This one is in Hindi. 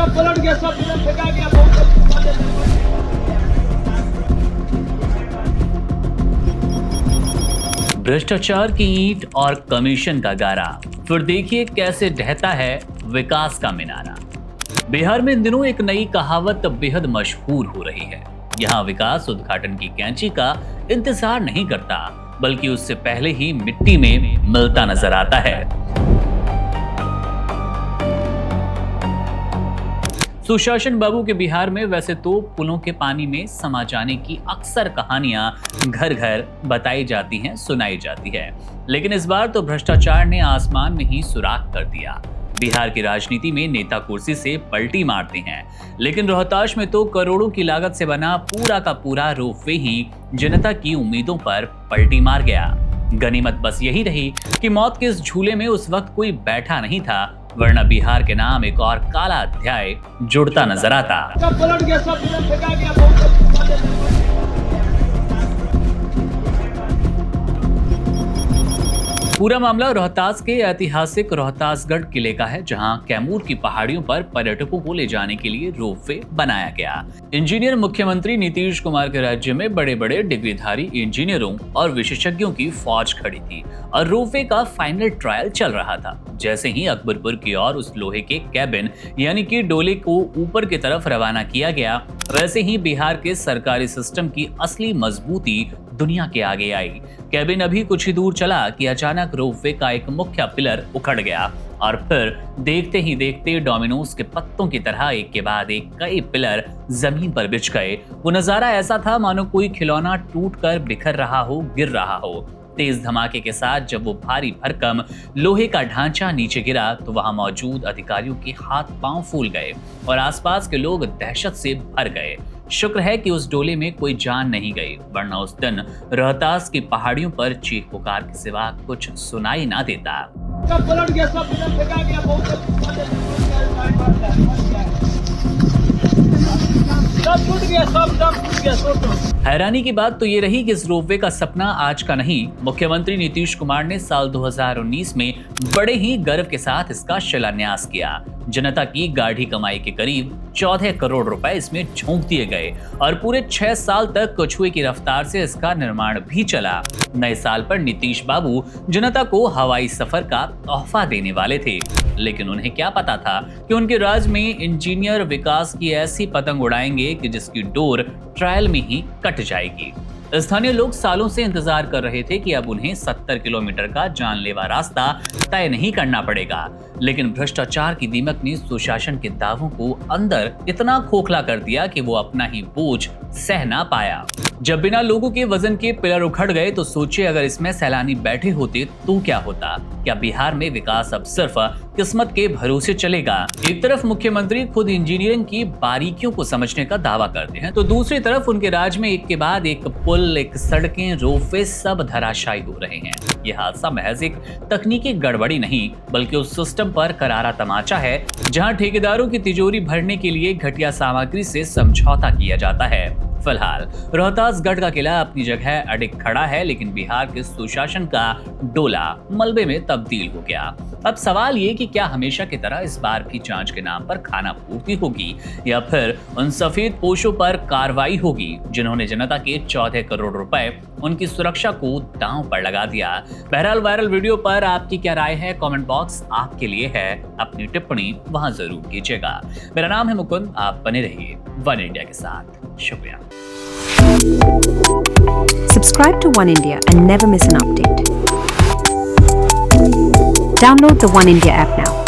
सब पलट गया, सब फेंका गया। भ्रष्टाचार की ईंट और कमीशन का गारा, फिर देखिए कैसे ढहता है विकास का मीनारा। बिहार में इन दिनों एक नई कहावत बेहद मशहूर हो रही है। यहाँ विकास उद्घाटन की कैंची का इंतजार नहीं करता, बल्कि उससे पहले ही मिट्टी में मिलता नजर आता है। सुशासन बाबू के बिहार में वैसे तो पुलों के पानी में समा जाने की अक्सर कहानियां घर घर बताई जाती हैं, सुनाई जाती है, लेकिन इस बार तो भ्रष्टाचार ने आसमान में ही सुराख कर दिया। बिहार की राजनीति में नेता कुर्सी से पलटी मारते हैं, लेकिन रोहतास में तो करोड़ों की लागत से बना पूरा का पूरा रोपवे ही जनता की उम्मीदों पर पलटी मार गया। गनीमत बस यही रही कि मौत के इस झूले में उस वक्त कोई बैठा नहीं था, वरना बिहार के नाम एक और काला अध्याय जुड़ता नजर आता। सब पलट गया, सब फेंका गया। पूरा मामला रोहतास के ऐतिहासिक रोहतासगढ़ किले का है, जहां कैमूर की पहाड़ियों पर पर्यटकों को ले जाने के लिए रोपवे बनाया गया। इंजीनियर मुख्यमंत्री नीतीश कुमार के राज्य में बड़े बड़े डिग्रीधारी इंजीनियरों और विशेषज्ञों की फौज खड़ी थी और रोपवे का फाइनल ट्रायल चल रहा था। जैसे ही अकबरपुर की ओर उस लोहे के कैबिन यानी कि डोले को ऊपर की तरफ रवाना किया गया, वैसे ही बिहार के सरकारी सिस्टम की असली मजबूती दुनिया के आगे आई। कैबिन अभी कुछ ही दूर चला कि अचानक रोपवे का एक मुख्य पिलर उखड़ गया और फिर देखते ही देखते डोमिनोज के पत्तों की तरह एक के बाद एक कई पिलर जमीन पर बिछ गए। वो नजारा ऐसा था मानो कोई खिलौना टूटकर बिखर रहा हो, गिर रहा हो। तेज धमाके के साथ जब वो भारी भरकम लोहे का ढांचा नीचे गिरा तो वहां मौजूद अधिकारियों के हाथ पांव फूल गए और आसपास के लोग दहशत से भर गए। शुक्र है कि उस डोले में कोई जान नहीं गई, वरना उस दिन रोहतास की पहाड़ियों पर चीख पुकार के सिवा कुछ सुनाई ना देता। सब पलट गया, सब फेंका गया। सब टूट गया, सब टूट गया। हैरानी की बात तो ये रही कि इस रोपवे का सपना आज का नहीं, मुख्यमंत्री नीतीश कुमार ने साल 2019 में बड़े ही गर्व के साथ इसका शिलान्यास किया। जनता की गाढ़ी कमाई के करीब 14 करोड़ रुपए इसमें झोंक दिए गए और पूरे 6 साल तक कछुए की रफ्तार से इसका निर्माण भी चला। नए साल पर नीतीश बाबू जनता को हवाई सफर का तोहफा देने वाले थे, लेकिन उन्हें क्या पता था कि उनके राज में इंजीनियर विकास की ऐसी पतंग उड़ाएंगे कि जिसकी डोर ट्रायल में ही कट जाएगी। स्थानीय लोग सालों से इंतजार कर रहे थे कि अब उन्हें 70 किलोमीटर का जानलेवा रास्ता तय नहीं करना पड़ेगा, लेकिन भ्रष्टाचार की दीमक ने सुशासन के दावों को अंदर इतना खोखला कर दिया कि वो अपना ही बोझ सह ना पाया। जब बिना लोगों के वजन के पिलर उखड़ गए तो सोचिए अगर इसमें सैलानी बैठे होते तो क्या होता। क्या बिहार में विकास अब सिर्फ किस्मत के भरोसे चलेगा? एक तरफ मुख्यमंत्री खुद इंजीनियरिंग की बारीकियों को समझने का दावा करते हैं, तो दूसरी तरफ उनके राज में एक के बाद एक पुल, एक सड़कें, रोपवे सब धराशायी हो रहे हैं। यह हादसा महज एक तकनीकी गड़बड़ी नहीं, बल्कि उस सिस्टम पर करारा तमाचा है जहां ठेकेदारों की तिजोरी भरने के लिए घटिया सामग्री से समझौता किया जाता है। फिलहाल रोहतासगढ़ का किला अपनी जगह अडिग खड़ा है, लेकिन बिहार के सुशासन का डोला मलबे में तब्दील हो गया। अब सवाल ये कि क्या हमेशा की तरह इस बार भी जांच के नाम पर खाना पूर्ति होगी या फिर उन सफेद पोशों पर कार्रवाई होगी जिन्होंने जनता के 14 करोड़ रुपए उनकी सुरक्षा को दांव पर लगा दिया। बहरहाल वायरल वीडियो पर आपकी क्या राय है? कमेंट बॉक्स आपके लिए है, अपनी टिप्पणी वहां जरूर कीजिएगा। मेरा नाम है मुकुंद, आप बने रहिए वन इंडिया के साथ। शुक्रिया। Subscribe to One India and never miss an update. Download the One India app now.